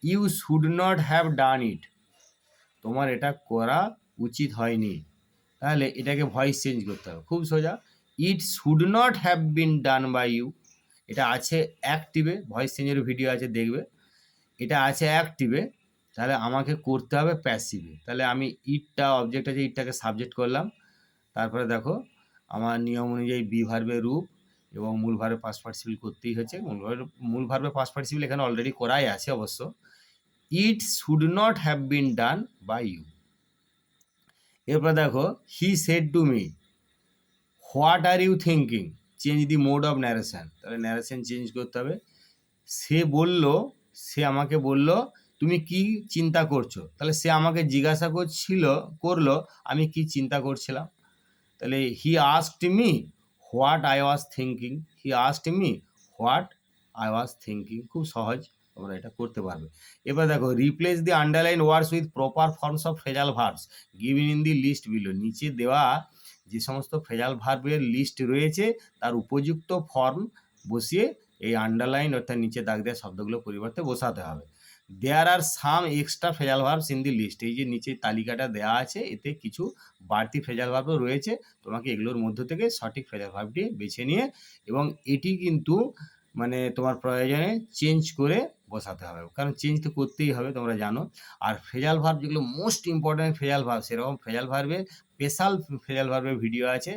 you should not have done it, তোমার এটা করা উচিত হয়নি, তাহলে এটাকে ভয়েস চেঞ্জ করতে হবে, খুব সোজা। It should not have been done by you, এটা আছে অ্যাক্টিভে, ভয়েস চেঞ্জের ভিডিও আছে দেখবে, এটা আছে অ্যাক্টিভে, তাহলে আমাকে করতে হবে প্যাসিভে। তাহলে আমি ইটটা অবজেক্ট আছে, ইটটাকে সাবজেক্ট করলাম, তারপরে দেখো আমার নিয়ম অনুযায়ী বি ভার্বের রূপ এবং মূল ভার্বে পাস্ট পার্টিসিপল করতেই হচ্ছে। মূল ভার্বে পাস্ট পার্টিসিপল এখানে অলরেডি করাই আছে অবশ্য। It should not have been done by you. এরপর দেখো he said to me what are you thinking, change the mode of narration, তাহলে ন্যারেশন চেঞ্জ করতে হবে। সে আমাকে বলল তুমি কি চিন্তা করছো, তাহলে সে আমাকে জিজ্ঞাসা করলো আমি কি চিন্তা করছিলাম। তাহলে he asked me what I was thinking, he asked me what I was thinking. খুব সহজ, তোমরা এটা করতে পারবে। এবার দেখো replace the underline words with proper forms of phrasal verbs given in the list below, নিচে দেওয়া যে সমস্ত ফ্রেজাল ভার্বের লিস্ট রয়েছে তার উপযুক্ত ফর্ম বসিয়ে এই আন্ডারলাইন অর্থাৎ নিচে দাগ দেওয়া শব্দগুলো পরিবর্তে বসাতে হবে। There are some extra phrasal verbs in the list, এই যে নিচে তালিকাটা দেওয়া আছে এতে কিছু বাড়তি ফ্রেজাল ভার্বও রয়েছে, তোমাকে এগুলোর মধ্য থেকে সঠিক ফ্রেজাল ভার্বটি বেছে নিয়ে এবং এটি কিন্তু মানে তোমার প্রয়োজনে চেঞ্জ করে বসাতে হবে, কারণ চেঞ্জ তো করতেই হবে তোমরা জানো। আর ফ্রেজাল ভার্ব যেগুলো মোস্ট ইম্পর্ট্যান্ট ফ্রেজাল ভার্ব, সেরকম ফ্রেজাল ভার্বের স্পেশাল ফ্রেজাল ভার্বের ভিডিও আছে,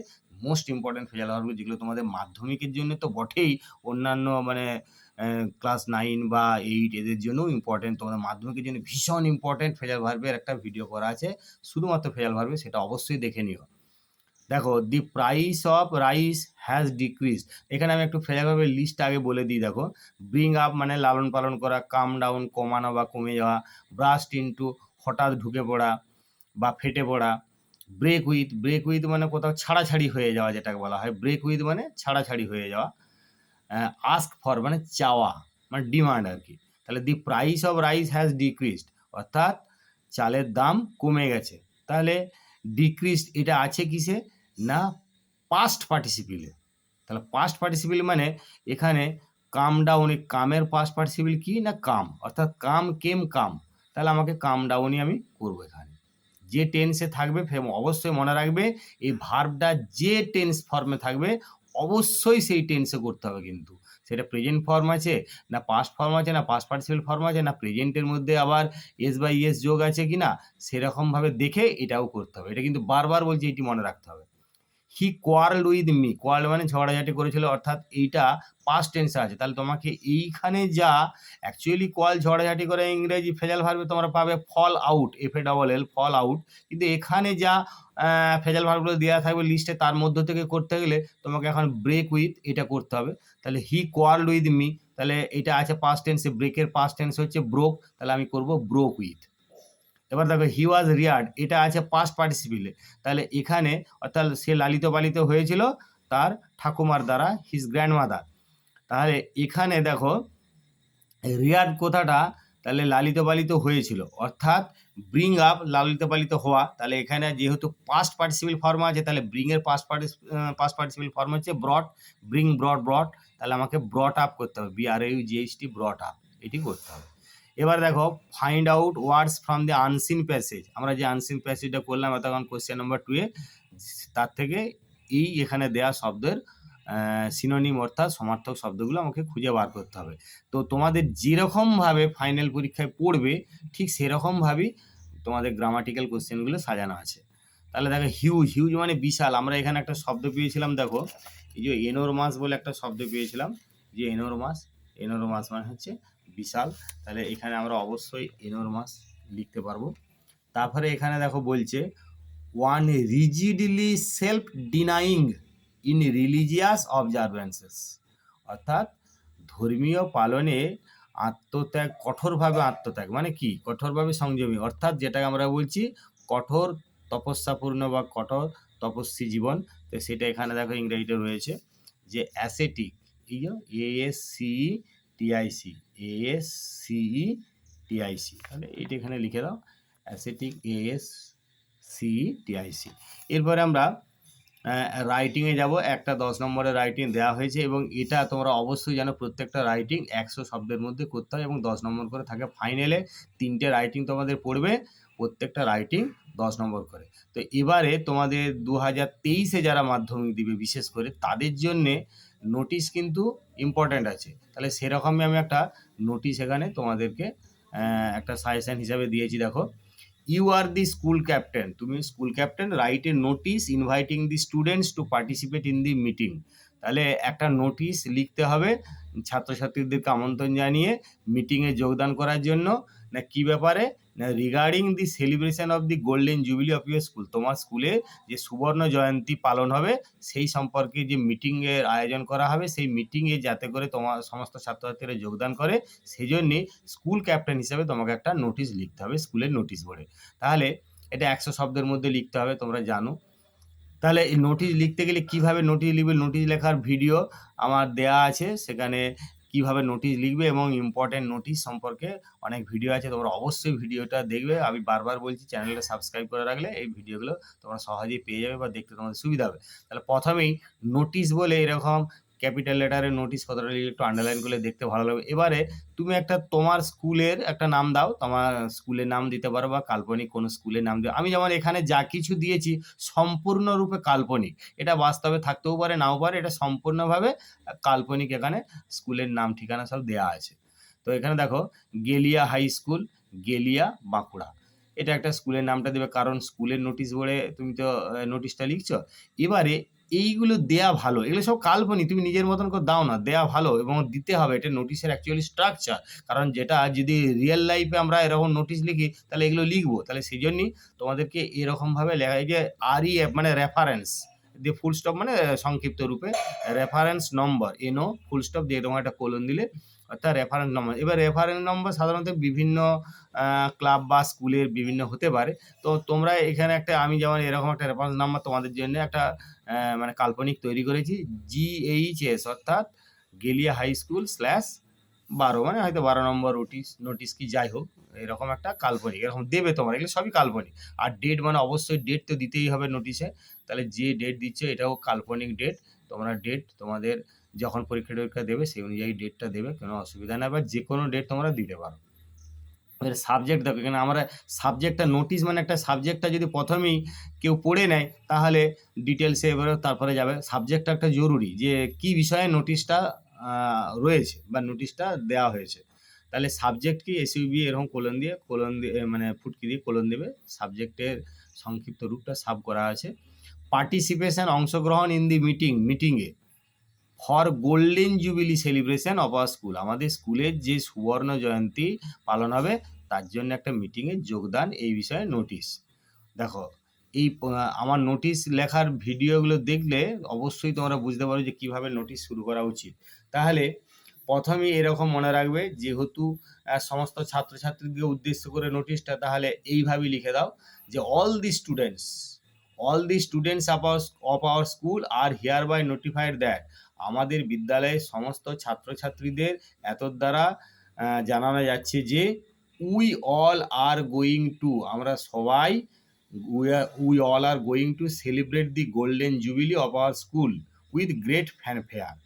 মোস্ট ইম্পর্ট্যান্ট ফ্রেজাল ভার্ব যেগুলো তোমাদের মাধ্যমিকের জন্য তো বটেই, অন্যান্য মানে ক্লাস 9 বা 8 এদের জন্যও ইম্পর্টেন্ট, তোমাদের মাধ্যমিকের জন্য ভীষণ ইম্পর্টেন্ট ফ্রেজাল ভার্বের একটা ভিডিও করা আছে শুধুমাত্র ফ্রেজাল ভার্বে, সেটা অবশ্যই দেখে নিও। দেখো দি price of rice has decrease, এখানে আমি একটু ফ্রেজাল ভার্বের লিস্ট আগে বলে দিই। দেখো ব্রিং আপ মানে লালন পালন করা, কাম ডাউন কমানো বা কমে যাওয়া, ব্রাস্ট ইনটু হঠাৎ ঢুকে পড়া বা ফেটে পড়া, ব্রেক উইথ মানে কোথাও ছাড়াছাড়ি হয়ে যাওয়া যেটাকে বলা হয়, ব্রেক উইথ মানে ছাড়াছাড়ি হয়ে যাওয়া, আস্ক ফর মানে চাওয়া মানে ডিমান্ড আর কি। তাহলে দি price of rice has decreased অর্থাৎ চালের দাম কমে গেছে। তাহলে ডিক্রিজড এটা আছে কিসে না পাস্ট পার্টিসিপিলে, তাহলে পাস্ট পার্টিসিপিল মানে এখানে কাম ডাউনে, কামের পাস্ট পার্টিসিপিল কি না কাম, অর্থাৎ কাম কেম কাম, তাহলে আমাকে কাম ডাউনই আমি করবো। এখানে যে টেন্সে থাকবে অবশ্যই মনে রাখবে এই ভার্বটা যে টেন্স ফর্মে থাকবে অবশ্যই সেই টেন্সে করতে হবে, কিন্তু সেটা প্রেজেন্ট ফর্ম আছে না পাস্ট ফর্ম আছে না পাস্ট পার্টিসিপেল ফর্ম আছে না প্রেজেন্টের মধ্যে আবার এস বাই এস যোগ আছে কি না, সেরকমভাবে দেখে এটাও করতে হবে। এটা কিন্তু বারবার বলছি, এটি মনে রাখতে হবে। হি কোয়ার্লড উইথ মি, কোয়ার্ল মানে ঝগড়াঝাটি করেছিল, অর্থাৎ এইটা পাস্ট টেন্সে আছে, তাহলে তোমাকে এইখানে যা অ্যাকচুয়ালি কোয়াল ঝগড়াঝাটি করে ইংরেজি ফ্রেজাল ভার্বে তোমরা পাবে fall out, FALL fall out, কিন্তু এখানে যা ফ্রেজাল ভার্বগুলো দেওয়া থাকবে লিস্টে তার মধ্য থেকে করতে গেলে তোমাকে এখন ব্রেক উইথ এটা করতে হবে। তাহলে হি কোয়ার্লড উইথ মি, তাহলে এটা আছে পাস্ট টেন্সে, ব্রেকের পাস্ট টেন্স হচ্ছে ব্রোক, তাহলে আমি করব ব্রোক উইথ। এবার দেখো হি ওয়াজ রিয়ার্ড, এটা আছে পাস্ট পার্টিসিপিলে, তাহলে এখানে অর্থাৎ সে লালিত পালিত হয়েছিল তার ঠাকুমার দ্বারা, হিজ গ্র্যান্ডমাদার, তাহলে এখানে দেখো রিয়ার্ড কথাটা তাহলে লালিত পালিত হয়েছিল, অর্থাৎ ব্রিং আপ লালিত পালিত হওয়া, তাহলে এখানে যেহেতু পাস্ট পার্টিসিপিল ফর্ম আছে তাহলে ব্রিং এর পাস্ট পার্টিসিপিল ফর্ম হচ্ছে ব্রট, ব্রিং ব্রট, তাহলে আমাকে ব্রট আপ করতে হবে, BRAUGHT ব্রট আপ, এটি করতে হবে। এবার দেখো find out words from the unseen passage, আমরা যে আনসিন প্যাসেজটা করলাম তখন কোশ্চেন নাম্বার 2 এ, তার থেকে এই এখানে দেয়া শব্দের সিনোনিম অর্থাৎ সমার্থক শব্দগুলো আমাকে খুঁজে বার করতে হবে। তো তোমাদের যেরকমভাবে ফাইনাল পরীক্ষায় পড়বে ঠিক সেরকমভাবেই তোমাদের গ্রামাটিক্যাল কোশ্চেনগুলো সাজানো আছে। তাহলে দেখো হিউজ মানে বিশাল, আমরা এখানে একটা শব্দ পেয়েছিলাম, দেখো এই যে এনোরমাস বলে একটা শব্দ পেয়েছিলাম, যে এনোরমাস মানে হচ্ছে বিশাল, তাহলে এখানে আমরা অবশ্যই এনোরমাস লিখতে পারবো। তারপরে এখানে দেখো বলছে one rigidly self denying in religious observances, অর্থাৎ ধর্মীয় পালনে আত্মত্যাগ, কঠোরভাবে আত্মত্যাগ মানে কি কঠোরভাবে সংযমী, অর্থাৎ যেটাকে আমরা বলছি কঠোর তপস্যাপূর্ণ বা কঠোর তপস্বী জীবন, তো সেটা এখানে দেখো ইংরেজিতে রয়েছে যে অ্যাসেটিক, এই যে ASCETIC, তাহলে এইটা এখানে লিখে দাও অ্যাসেটিক ASCETIC। এরপরে আমরা রাইটিংয়ে যাব, একটা 10 নম্বরের রাইটিং দেওয়া হয়েছে এবং এটা তোমরা অবশ্যই জানো প্রত্যেকটা রাইটিং 100 শব্দের মধ্যে করতে হয় এবং 10 নম্বর করে থাকে। ফাইনালে 3টে রাইটিং তোমাদের পড়বে, প্রত্যেকটা রাইটিং 10 নম্বর করে। তো এবারে তোমাদের 2023-এ যারা মাধ্যমিক দিবে বিশেষ করে তাদের জন্যে নোটিশ কিন্তু ইম্পর্ট্যান্ট আছে, তাহলে সেরকমই আমি একটা নোটিশ এখানে তোমাদেরকে একটা সাজেশন হিসাবে দিয়েছি। দেখো you are the school captain, তুমি school captain, write a notice inviting the students to participate in the meeting, তাহলে একটা নোটিশ লিখতে হবে ছাত্রছাত্রীদেরকে আমন্ত্রণ জানিয়ে মিটিংয়ে যোগদান করার জন্য, না কি ব্যাপারে, না regarding the celebration of the golden jubilee of your school, তোমার স্কুলে যে সুবর্ণ জয়ন্তী পালন হবে সেই সম্পর্কে যে মিটিংয়ের আয়োজন করা হবে, সেই মিটিংয়ে যাতে করে তোমার সমস্ত ছাত্রছাত্রীরা যোগদান করে, সেই জন্যে স্কুল ক্যাপ্টেন হিসেবে তোমাকে একটা নোটিশ লিখতে হবে স্কুলের নোটিশ বোর্ডে। তাহলে এটা 100 শব্দের মধ্যে লিখতে হবে, তোমরা জানো। তাহলে এই নোটিশ লিখতে গেলে কিভাবে নোটিশ লিখবে, নোটিশ লেখার ভিডিও আমার দেয়া আছে, সেখানে কিভাবে নোটিশ লিখবে এবং ইম্পর্টেন্ট নোটিশ সম্পর্কে অনেক ভিডিও আছে, তোমরা অবশ্যই ভিডিওটা দেখবে। আমি বারবার বলছি, চ্যানেলটা সাবস্ক্রাইব করে রাখলে এই ভিডিওগুলো তোমরা সহজেই পেয়ে যাবে বা দেখতে তোমাদের সুবিধা হবে। তাহলে প্রথমেই নোটিশ বলে এরকম ক্যাপিটাল লেটারে নোটিশ কথাটা লিখে একটু আন্ডারলাইন করলে দেখতে ভালো লাগবে। এবারে তুমি একটা তোমার স্কুলের একটা নাম দাও, তোমার স্কুলের নাম দিতে পারো বা কাল্পনিক কোনো স্কুলের নাম দিও। আমি যেমন এখানে যা কিছু দিয়েছি সম্পূর্ণরূপে কাল্পনিক, এটা বাস্তবে থাকতেও পারে নাও পারে, এটা সম্পূর্ণভাবে কাল্পনিক। এখানে স্কুলের নাম ঠিকানা সব দেয়া আছে। তো এখানে দেখো গেলিয়া হাই স্কুল, গেলিয়া বাঁকুড়া, এটা একটা স্কুলের নামটা দেবে, কারণ স্কুলের নোটিশ বোর্ডে তুমি তো নোটিশটা লিখছো। এবারে এইগুলো দেয়া ভালো, এগুলো সব কাল্পনিক, তুমি নিজের মতন করে দাও না, দেয়া ভালো এবং দিতে হবে, এটা নোটিশের অ্যাকচুয়ালি স্ট্রাকচার। কারণ যেটা যদি রিয়েল লাইফে আমরা এরকম নোটিশ লিখি তাহলে এগুলো লিখবো, তাহলে সেই জন্যই তোমাদেরকে এরকমভাবে লেখা, এই যে REF মানে রেফারেন্স দিয়ে ফুল স্টপ মানে সংক্ষিপ্ত রূপে reference number, NO full stop দিয়ে তোমার একটা কোলন দিলে অর্থাৎ রেফারেন্স নম্বর। এবার রেফারেন্স নম্বর সাধারণত বিভিন্ন ক্লাব বা স্কুলের বিভিন্ন হতে পারে। তো তোমরা এখানে একটা, আমি যেমন এরকম একটা রেফারেন্স নাম্বার তোমাদের জন্য একটা মানে কাল্পনিক তৈরি করেছি, GHS অর্থাৎ গেলিয়া হাই স্কুল /12, মানে হয়তো 12 নম্বর নোটিশ কি যাই হোক, এরকম একটা কাল্পনিক এরকম দেবে তোমরা, এগুলো সবই কাল্পনিক। আর ডেট মানে অবশ্যই ডেট তো দিতেই হবে নোটিশে, তাহলে যে ডেট দিচ্ছ এটাও কাল্পনিক ডেট। তোমরা ডেট তোমাদের যখন পরীক্ষা টরীক্ষা দেবে সেই অনুযায়ী ডেটটা দেবে, কোনো অসুবিধা নেই, বা যে কোনো ডেট তোমরা দিতে পারো। এবার সাবজেক্ট দেখো, এখানে আমরা সাবজেক্টটা নোটিশ মানে একটা সাবজেক্টটা যদি প্রথমেই কেউ পড়ে নেয় তাহলে ডিটেলসে এবারে তারপরে যাবে। সাবজেক্টটা একটা জরুরি, যে কি বিষয়ে নোটিশটা রয়েছে বা নোটিশটা দেওয়া হয়েছে। তাহলে সাবজেক্ট কি, SUB এরকম কোলন দিয়ে মানে ফুটকি দিয়ে কোলন দেবে, সাবজেক্টের সংক্ষিপ্ত রূপটা সাব করা আছে। পার্টিসিপেশন অংশগ্রহণ ইন দি মিটিংয়ে for golden jubilee celebration of our school, আমাদের স্কুলের যে সুবর্ণ জয়ন্তী পালন হবে তার জন্য একটা মিটিংয়ে যোগদান, এই বিষয়ে নোটিশ। দেখো এই আমার নোটিশ লেখার ভিডিওগুলো দেখলে অবশ্যই তোমরা বুঝতে পারো যে কীভাবে নোটিশ শুরু করা উচিত। তাহলে প্রথমেই এরকম মনে রাখবে, যেহেতু সমস্ত ছাত্রছাত্রীদের উদ্দেশ্য করে নোটিশটা, তাহলে এইভাবেই লিখে দাও যে all the students of our school are hereby notified that, আমাদের বিদ্যালয়ের সমস্ত ছাত্রছাত্রীদের এতর দ্বারা জানানো যাচ্ছে যে we all are going to, আমরা সবাই we all are going to celebrate the golden jubilee of our school with great fanfare,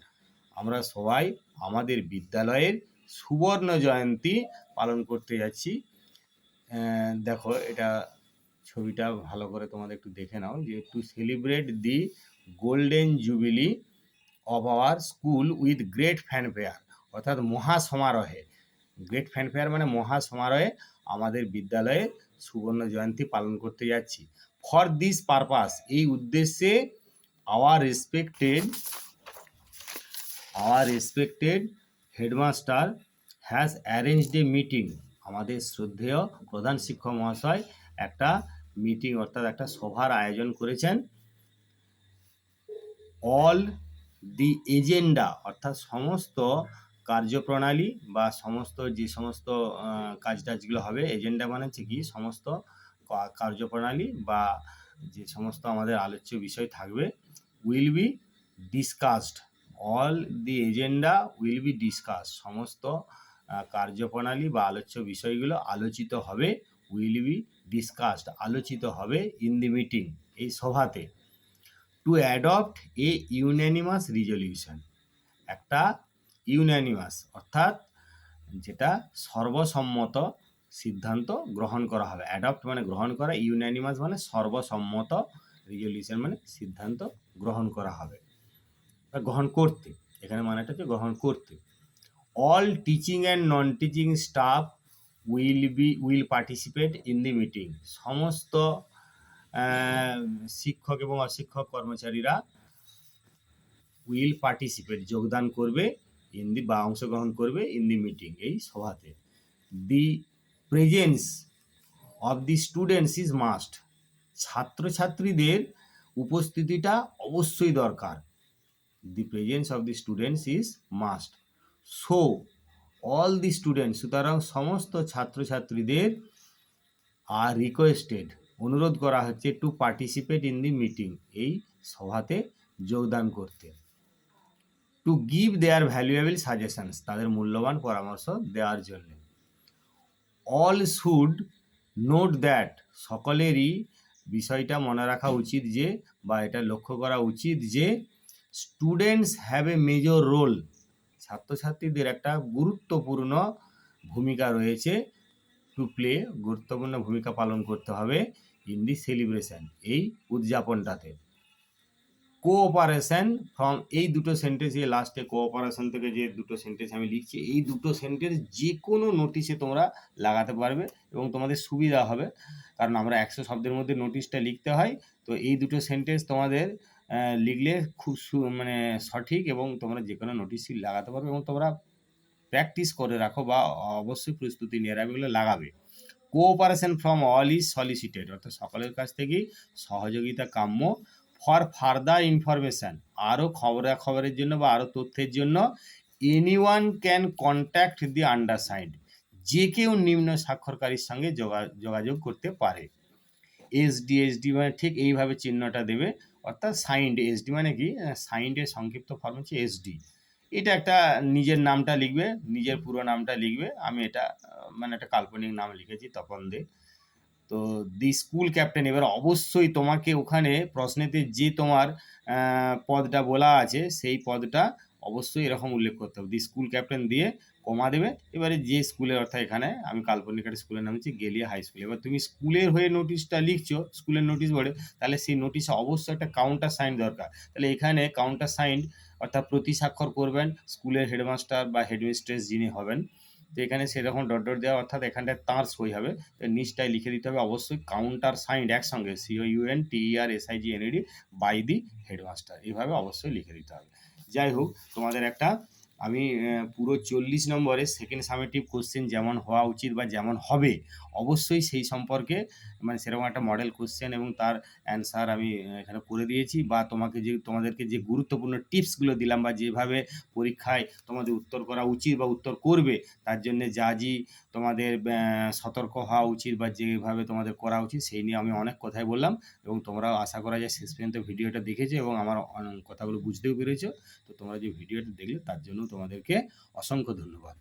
আমরা সবাই আমাদের বিদ্যালয়ের সুবর্ণ জয়ন্তী পালন করতে যাচ্ছি। দেখো এটা ছবিটা ভালো করে তোমাদের একটু দেখে নাও, যে two celebrate the golden jubilee of our school with great fanfare, অর্থাৎ মহাসমারোহে, গ্রেট ফ্যানফেয়ার মানে মহাসমারোহে আমাদের বিদ্যালয়ে সুবর্ণ জয়ন্তী পালন করতে যাচ্ছি। ফর দিস পারপাস, এই উদ্দেশ্যে our respected headmaster has arranged a meeting, আমাদের শ্রদ্ধেয় প্রধান শিক্ষক মহাশয় একটা মিটিং অর্থাৎ একটা সভার আয়োজন করেছেন। অল দি এজেন্ডা অর্থাৎ সমস্ত কার্যপ্রণালী বা সমস্ত যে সমস্ত কাজ টাজগুলো হবে, এজেন্ডা মানে হচ্ছে কি সমস্ত কার্যপ্রণালী বা যে সমস্ত আমাদের আলোচ্য বিষয় থাকবে, will be discussed, all the agenda will be discussed, সমস্ত কার্যপ্রণালী বা আলোচ্য বিষয়গুলো আলোচিত হবে, উইল বি ডিসকাসড আলোচিত হবে, ইন দি মিটিং এই সভাতে। টু অ্যাডপ্ট এ ইউনানিমাস রিজলিউশন, একটা ইউনানিমাস অর্থাৎ যেটা সর্বসম্মত সিদ্ধান্ত গ্রহণ করা হবে, অ্যাডপ্ট মানে গ্রহণ করা, ইউনানিমাস মানে সর্বসম্মত, রিজলিউশন মানে সিদ্ধান্ত গ্রহণ করা হবে বা গ্রহণ করতে, এখানে মানেটা হচ্ছে গ্রহণ করতে। All teaching and non teaching staff will participate in the meeting, সমস্ত শিক্ষক এবং অশিক্ষক কর্মচারীরা উইল পার্টিসিপেট যোগদান করবে, ইন দি বা অংশগ্রহণ করবে, ইন দি মিটিং এই সভাতে। The presence of the students is must. ছাত্রছাত্রীদের উপস্থিতিটা অবশ্যই দরকার। The presence of the students is must. So all the students, সুতরাং সমস্ত ছাত্রছাত্রীদের আর রিকোয়েস্টেড, অনুরোধ করা হচ্ছে to participate in the meeting, এই সভাতে যোগদান করতে। To give their valuable suggestions, তাদের মূল্যবান পরামর্শ দেওয়ার জন্য। অল শুড নোট দ্যাট, সকলেরই বিষয়টা মনে রাখা উচিত যে, বা এটা লক্ষ্য করা উচিত যে, students have a major role, ছাত্রছাত্রীদের একটা গুরুত্বপূর্ণ ভূমিকা রয়েছে, টু প্লে, গুরুত্বপূর্ণ ভূমিকা পালন করতে হবে, ইন দি সেলিব্রেশন, এই উদযাপনটাতে। কোঅপারেশন ফ্রম, এই দুটো সেন্টেন্স, এই লাস্টে কোঅপারেশন থেকে যে দুটো সেন্টেন্স আমি লিখছি, এই দুটো সেন্টেন্স যে কোনো নোটিশে তোমরা লাগাতে পারবে এবং তোমাদের সুবিধা হবে, কারণ আমরা 100 শব্দের মধ্যে নোটিশটা লিখতে হয়। তো এই দুটো সেন্টেন্স তোমাদের লিখলে খুব মানে সঠিক, এবং তোমরা যে কোনো নোটিশই লাগাতে পারবে, এবং তোমরা প্র্যাকটিস করে রাখো বা অবশ্যই প্রস্তুতি নিয়ে রাখবে, এগুলো লাগাবে। কোঅপারেশন ফ্রম অল ইজ সলিসিটেড, অর্থাৎ সকলের কাছ থেকেই সহযোগিতা কাম্য। ফর ফার্দার ইনফরমেশান, আরও খবরাখবরের জন্য বা আরও তথ্যের জন্য, anyone can contact the undersigned, যে কেউ নিম্ন স্বাক্ষরকারীর সঙ্গে যোগাযোগ করতে পারে। এসডি মানে ঠিক এইভাবে চিহ্নটা দেবে, অর্থাৎ সাইন্ড, এসডি মানে কি, সাইন্ডের সংক্ষিপ্ত ফর্ম হচ্ছে এসডি। এটা একটা নিজের নামটা লিখবে, নিজের পুরো নামটা লিখবে, আমি এটা মানে একটা কাল্পনিক নাম লিখেছি, তপন দে। তো দি স্কুল ক্যাপ্টেন, এবার অবশ্যই তোমাকে ওখানে প্রশ্নেতে যে তোমার পদটা বলা আছে সেই পদটা অবশ্যই এরকম উল্লেখ করতে হবে, দি স্কুল ক্যাপ্টেন দিয়ে কমা দেবে। এবারে যে স্কুলের, অর্থাৎ এখানে আমি কাল্পনিক একটা স্কুলের নাম হচ্ছে গেলিয়া হাই স্কুল। এবার তুমি স্কুলের হয়ে নোটিশটা লিখছো, স্কুলের নোটিশ বোর্ডে, তাহলে সেই নোটিশে অবশ্যই একটা কাউন্টার সাইন দরকার। তাহলে এখানে কাউন্টার সাইন, অর্থাৎ প্রতি স্বাক্ষর করবেন স্কুলের হেডমাস্টার বা হেডমিস্ট্রেস যিনি হবেন। তো এখানে সেরকম ডট ডট দেওয়া, অর্থাৎ এখানটায় তাঁর সই হবে, নিচটায় লিখে দিতে হবে অবশ্যই কাউন্টার সাইন্ড একসঙ্গে, COUNTERSIGNED বাই দি হেডমাস্টার, এইভাবে অবশ্যই লিখে দিতে হবে। যাই হোক, তোমাদের একটা আমি পুরো 40 নম্বরের সেকেন্ড সামেটিভ কোশ্চেন যেমন হওয়া উচিত বা যেমন হবে, অবশ্যই সেই সম্পর্কে মানে সেরকম একটা মডেল কোশ্চেন এবং তার অ্যান্সার আমি এখানে করে দিয়েছি, বা তোমাদেরকে যে গুরুত্বপূর্ণ টিপসগুলো দিলাম, বা যেভাবে পরীক্ষায় তোমাদের উত্তর করা উচিত বা উত্তর করবে, তার জন্য যা তোমাদের সতর্ক হওয়া উচিত বা যেভাবে তোমাদের করা উচিত, সেই নিয়ে আমি অনেক কথাই বললাম, এবং তোমরাও আশা করা যায় শেষ পর্যন্ত ভিডিওটা দেখেছো এবং আমার কথাগুলো বুঝতেও পেরেছো। তো তোমরা যে ভিডিওটা দেখলে তার জন্য তোমাদেরকে অসংখ্য ধন্যবাদ।